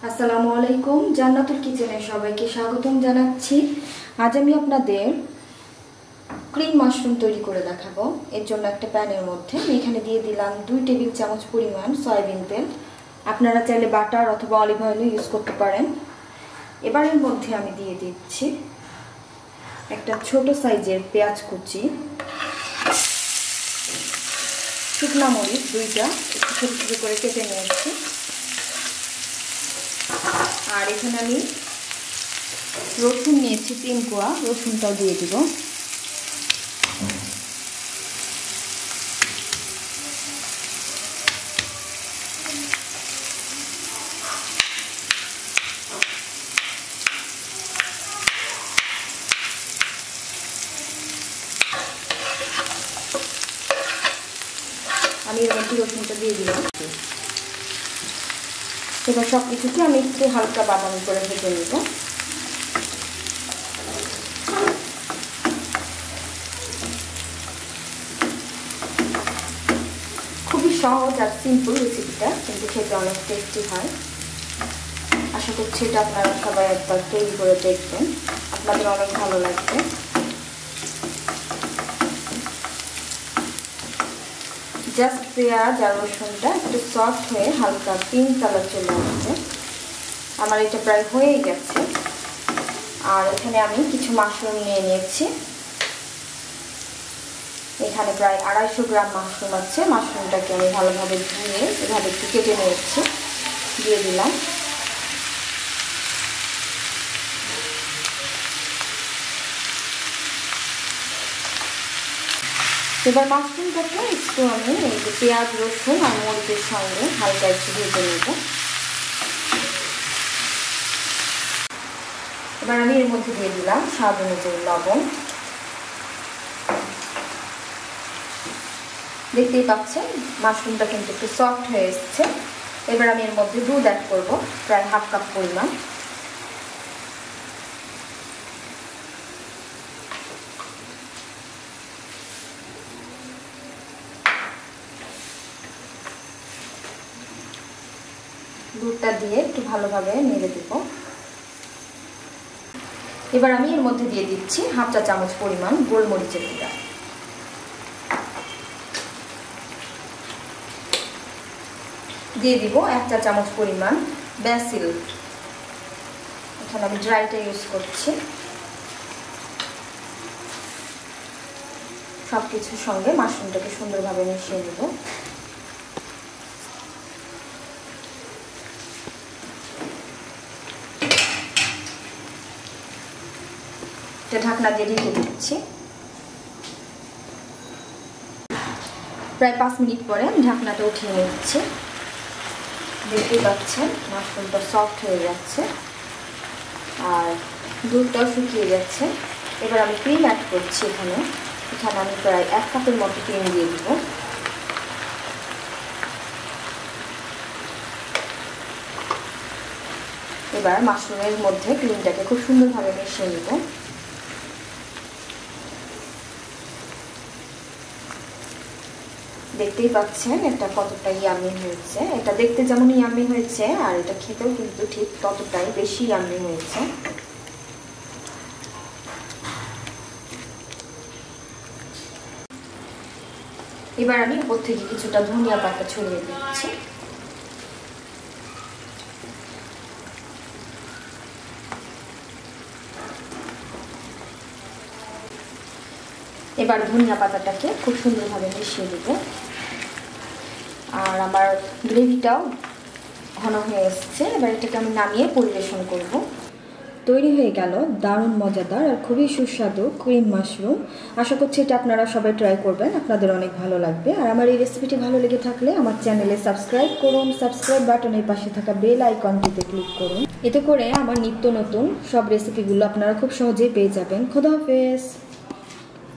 আসসালামু আলাইকুম, জান্নাতুল কিচেনে সবাইকে স্বাগতম জানাচ্ছি। আজ আমি আপনাদের ক্রিম মাশরুম তৈরি করে দেখাবো। এর জন্য একটা প্যানের মধ্যে আমি এখানে দিয়ে দিলাম 2 টেবিল চামচ পরিমাণ সয়াবিন তেল। আপনারা চাইলে বাটার অথবা অলিভ অয়েল ইউজ করতে পারেন। এবার এর মধ্যে আমি দিয়ে দিচ্ছি একটা ছোট সাইজের পেঁয়াজ কুচি, শুকনো মরিচ 2টা একটু ছোট ছোট করে কেটে নিয়েছি। আর এখানে আমি রসুন নিয়েছি 3 কোয়া, রসুনটাও দিয়ে দিব। আমি এর মধ্যে রসুনটা দিয়ে দিলাম। এবার সব কিছুকে আমি একটু হালকা বাদামি করে ভেজে নেব। খুবই সহজ আর সিম্পল রেসিপিটা, কিন্তু খেতে অনেক টেস্টি হয়। আশা করছি এটা আপনারা সবাই একবার তৈরি করে দেখবেন, আপনাদের অনেক ভালো লাগবে। জাস্ট পেঁয়াজ আর রসুনটা একটু সফট হয়ে হালকা পিঙ্ক কালার চলে আসছে। আমার এটা প্রায় হয়েই গেছে। আর এখানে আমি কিছু মাশরুম নিয়ে নিয়েছি। এখানে প্রায় 250 গ্রাম মাশরুম আছে। মাশরুমটাকে আমি ভালোভাবে ধুয়ে এভাবে একটু কেটে নিয়েছি, দিয়ে দিলাম। এবার মাশরুমটাকে একটু আমি এই যে পেঁয়াজ রসুন আর মরিচের সঙ্গে হালকা একটু ভেজে নেব। এবার আমি এর মধ্যে দিয়ে দিলাম স্বাদ অনুযায়ী লবণ। দেখতেই পাচ্ছেন মাশরুমটা কিন্তু একটু সফট হয়ে এসছে। এবার আমি এর মধ্যে দুধ অ্যাড করব, প্রায় হাফ কাপ পরিমাণ। দুধটা দিয়ে একটু ভালোভাবে নেড়ে দেব। এবার আমি এর মধ্যে দিয়ে দিচ্ছি হাফ চা চামচ পরিমাণ গোলমরিচের গুঁড়া। দিয়ে দিব 1 চা চামচ পরিমাণ ব্যাসিল। এখানে আমি ড্রাইটা ইউজ করছি। সব কিছুর সঙ্গে মাশরুমটাকে সুন্দরভাবে মিশিয়ে দেব। ঢাকনা দিয়ে ঢেকে দিচ্ছি। প্রায় 5 মিনিট পরে আমি ঢাকনাটা উঠিয়ে নিচ্ছি। দেখতেই পাচ্ছেন মাশরুমটা সফট হয়ে যাচ্ছে আর দুধটাও শুকিয়ে যাচ্ছে। এবার আমি ক্রিম অ্যাড করছি। এখানে আমি প্রায় 1 কাপের মতো ক্রিম দিয়ে দিব। এবার মাশরুমের মধ্যে ক্রিমটাকে খুব সুন্দরভাবে মিশিয়ে নেব। দেখতেই পাচ্ছেন এটা কতটা ইয়ামি হয়েছে। এটা দেখতে যেমন ইয়ামি হয়েছে আর এটা খেতেও কিন্তু ঠিক ততটাই বেশি ইয়ামি হয়েছে। এবার আমি উপর থেকে কিছুটা ধনিয়া পাতা ছড়িয়ে দিচ্ছি। এবার ধনিয়া পাতাটাকে খুব সুন্দরভাবে মিশিয়ে দেব। আর আমার গ্রেভিটাও ঘন হয়ে এসছে। এবার এটাকে আমি নামিয়ে পরিবেশন করব। তৈরি হয়ে গেল দারুণ মজাদার আর খুবই সুস্বাদু ক্রিম মাশরুম। আশা করছি এটা আপনারা সবাই ট্রাই করবেন, আপনাদের অনেক ভালো লাগবে। আর আমার এই রেসিপিটি ভালো লেগে থাকলে আমার চ্যানেলে সাবস্ক্রাইব করুন। সাবস্ক্রাইব বাটনের পাশে থাকা বেল আইকনটিতে ক্লিক করুন। এতে করে আমার নিত্য নতুন সব রেসিপিগুলো আপনারা খুব সহজেই পেয়ে যাবেন। খোদা হাফেজ।